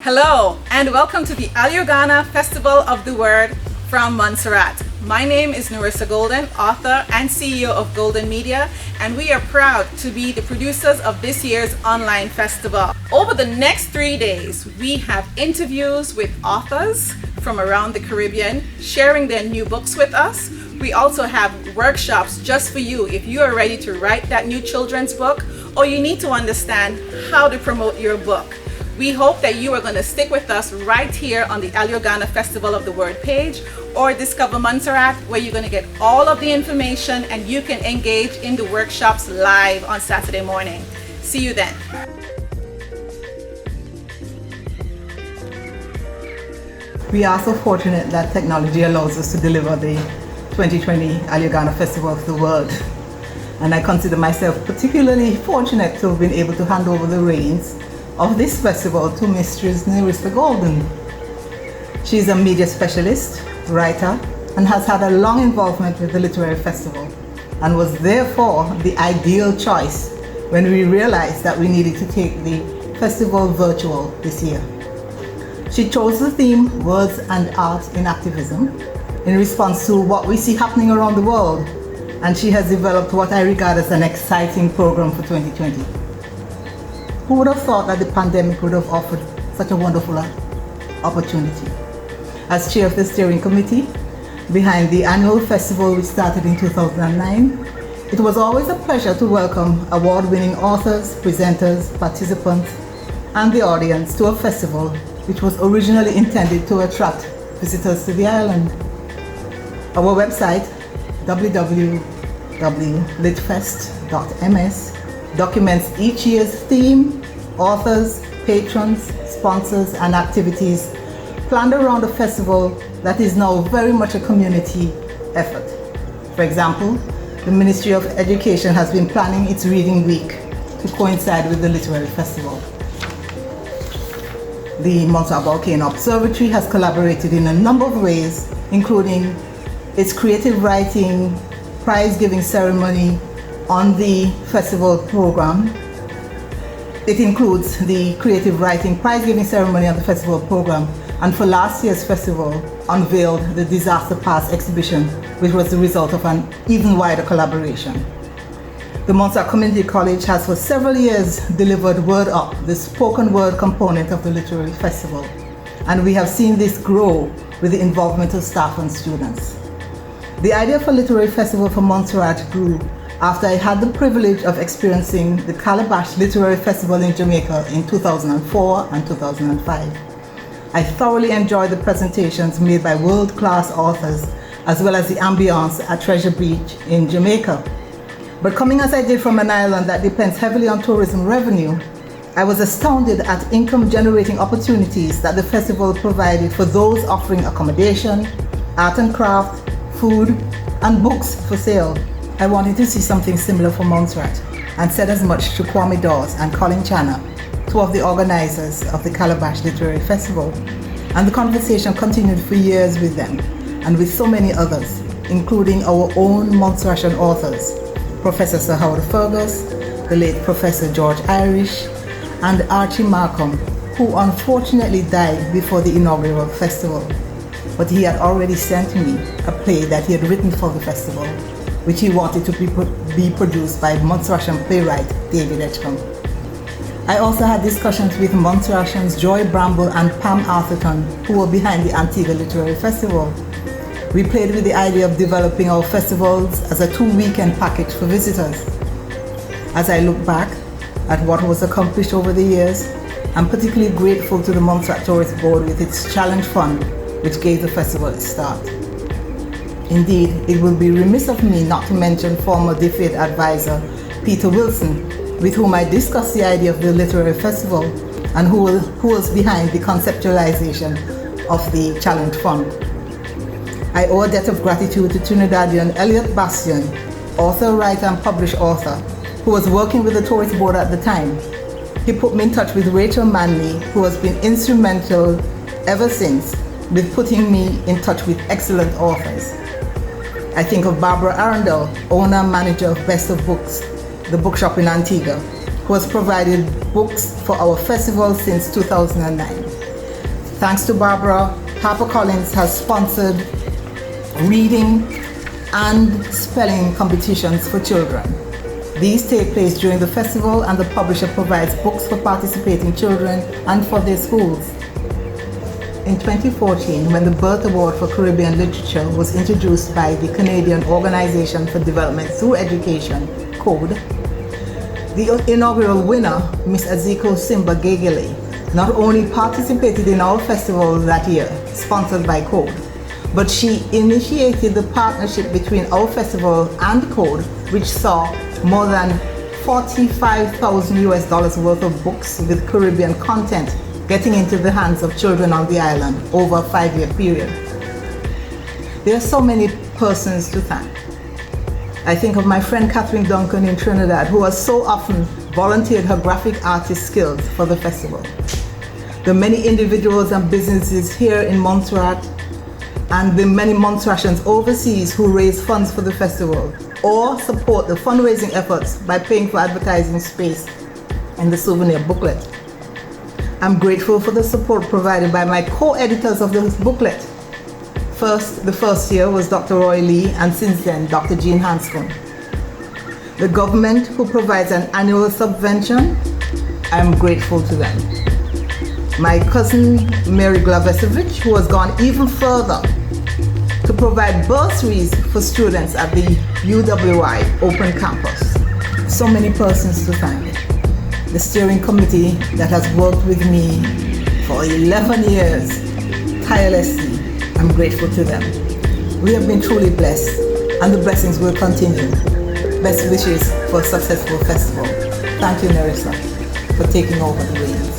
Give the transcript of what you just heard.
Hello and welcome to the Alliouagana Festival of the Word from Montserrat. My name is Nerissa Golden, author and CEO of Goldenmedia, and we are proud to be the producers of this year's online festival. Over the next 3 days, we have interviews with authors from around the Caribbean sharing their new books with us. We also have workshops just for you if you are ready to write that new children's book or you need to understand how to promote your book. We hope that you are going to stick with us right here on the Alliouagana Festival of the Word page or Discover Montserrat, where you're going to get all of the information and you can engage in the workshops live on Saturday morning. See you then. We are so fortunate that technology allows us to deliver the 2020 Alliouagana Festival of the World. And I consider myself particularly fortunate to have been able to hand over the reins of this festival to Mistress Nerissa Golden. She is a media specialist, writer, and has had a long involvement with the literary festival, and was therefore the ideal choice when we realized that we needed to take the festival virtual this year. She chose the theme Words and Art in Activism in response to what we see happening around the world, and she has developed what I regard as an exciting program for 2020. Who would have thought that the pandemic would have offered such a wonderful opportunity? As chair of the steering committee behind the annual festival, which started in 2009, it was always a pleasure to welcome award-winning authors, presenters, participants, and the audience to a festival which was originally intended to attract visitors to the island. Our website, AFWLITFEST.ms, documents each year's theme, authors, patrons, sponsors, and activities planned around a festival that is now very much a community effort. For example, the Ministry of Education has been planning its Reading Week to coincide with the Literary Festival. The Montserrat Volcano Observatory has collaborated in a number of ways, including its creative writing prize-giving ceremony on the festival program. It includes the creative writing prize-giving ceremony on the festival program, and for last year's festival unveiled the Disaster Pass exhibition, which was the result of an even wider collaboration. The Montserrat Community College has for several years delivered Word Up, the spoken word component of the literary festival, and we have seen this grow with the involvement of staff and students. The idea for Literary Festival for Montserrat grew after I had the privilege of experiencing the Calabash Literary Festival in Jamaica in 2004 and 2005. I thoroughly enjoyed the presentations made by world-class authors, as well as the ambience at Treasure Beach in Jamaica. But coming as I did from an island that depends heavily on tourism revenue, I was astounded at income-generating opportunities that the festival provided for those offering accommodation, art and craft, food, and books for sale. I wanted to see something similar for Montserrat, and said as much to Kwame Dawes and Colin Channa, two of the organizers of the Calabash Literary Festival. And the conversation continued for years with them, and with so many others, including our own Montserratian authors, Professor Sir Howard Fergus, the late Professor George Irish, and Archie Markham, who unfortunately died before the inaugural festival. But he had already sent me a play that he had written for the festival, which he wanted to be produced by Montserratian playwright David Edgecombe. I also had discussions with Montserratians Joy Bramble and Pam Arthurton, who were behind the Antigua Literary Festival. We played with the idea of developing our festivals as a 2-weekend package for visitors. As I look back at what was accomplished over the years, I'm particularly grateful to the Montserrat Tourist Board with its Challenge Fund, which gave the festival its start. Indeed, it would be remiss of me not to mention former DFID advisor Peter Wilson, with whom I discussed the idea of the literary festival and who was behind the conceptualization of the Challenge Fund. I owe a debt of gratitude to Trinidadian Elliot Bastian, author, writer, and published author, who was working with the Tourist Board at the time. He put me in touch with Rachel Manley, who has been instrumental ever since with putting me in touch with excellent authors. I think of Barbara Arundel, owner and manager of Best of Books, the bookshop in Antigua, who has provided books for our festival since 2009. Thanks to Barbara, HarperCollins has sponsored reading and spelling competitions for children. These take place during the festival, and the publisher provides books for participating children and for their schools. In 2014, when the Birth Award for Caribbean Literature was introduced by the Canadian Organization for Development Through Education, CODE, the inaugural winner, Miss Aziko Simba Gegele, not only participated in our festival that year, sponsored by CODE, but she initiated the partnership between our festival and CODE, which saw more than $45,000 worth of books with Caribbean content getting into the hands of children on the island over a 5-year period. There are so many persons to thank. I think of my friend Catherine Duncan in Trinidad, who has so often volunteered her graphic artist skills for the festival. The many individuals and businesses here in Montserrat and the many Montserratians overseas who raise funds for the festival or support the fundraising efforts by paying for advertising space in the souvenir booklet. I'm grateful for the support provided by my co-editors of this booklet. The first year was Dr. Roy Lee, and since then, Dr. Jean Hanscom. The government, who provides an annual subvention, I'm grateful to them. My cousin Mary Glavesevich, who has gone even further to provide bursaries for students at the UWI Open Campus. So many persons to thank. The steering committee that has worked with me for 11 years tirelessly, I'm grateful to them. We have been truly blessed, and the blessings will continue. Best wishes for a successful festival. Thank you, Nerissa, for taking over the reins.